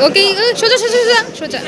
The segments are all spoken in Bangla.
ওকে সোজা সোজা সোজা সোজা।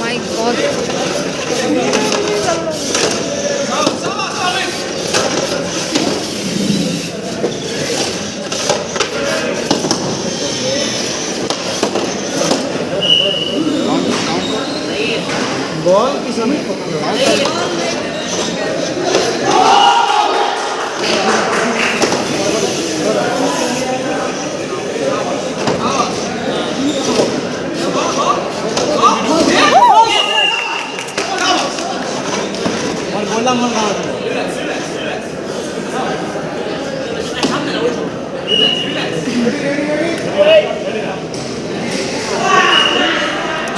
My God. বল পিছনে বললাম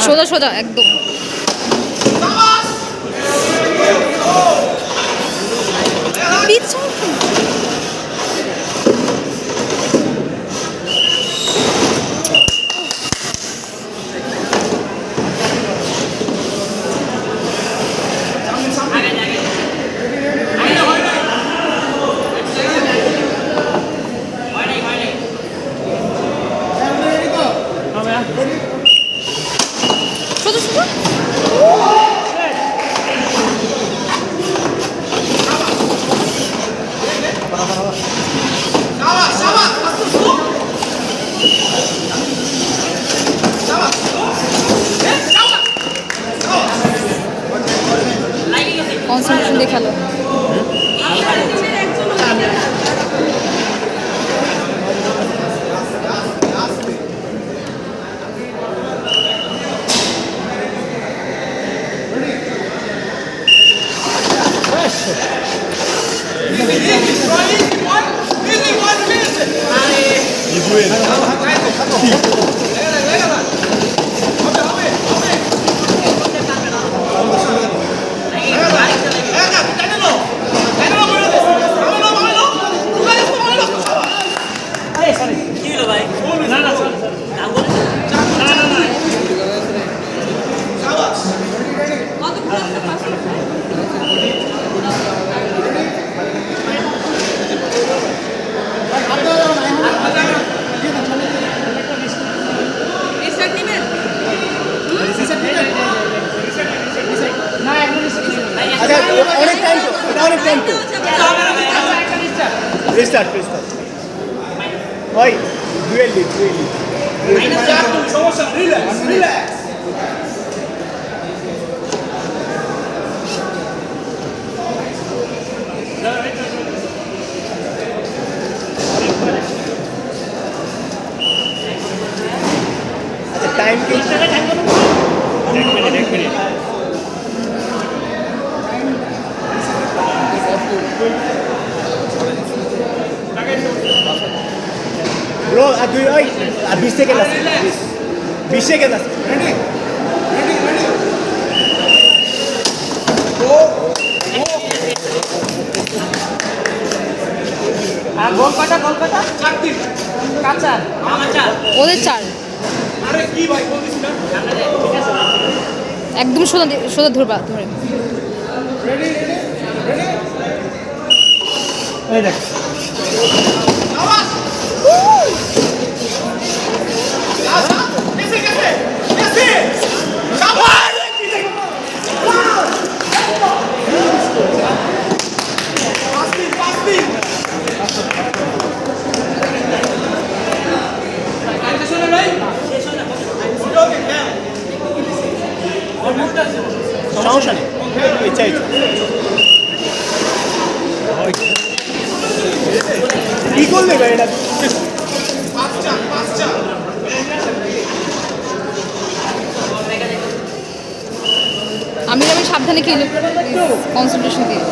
সোজা সোজা একদম। সোজা সোজা কনসেন্ট্রেশন দেখালো। রিস্টার্ট ভাই ডুয়েলি সমস্যা রিল্যাক্স আচ্ছা টাইম কি এক minute Bro, aduh, 20 second last. 20 second last. Ready? Go. গোল কাটা 4-3 কাঁচা আমার 4 ওদের 4। আরে কি ভাই বলছিস না ঠিক আছে একদম সোজা সোজা ধরবা ধরে। রেডি এই দেখ আওয়াজ সমস্যা নেই ইচ্ছা কি করলে ভাই এটা আমি সাবধানে খেলে কনসেন্ট্রেশন দিয়ে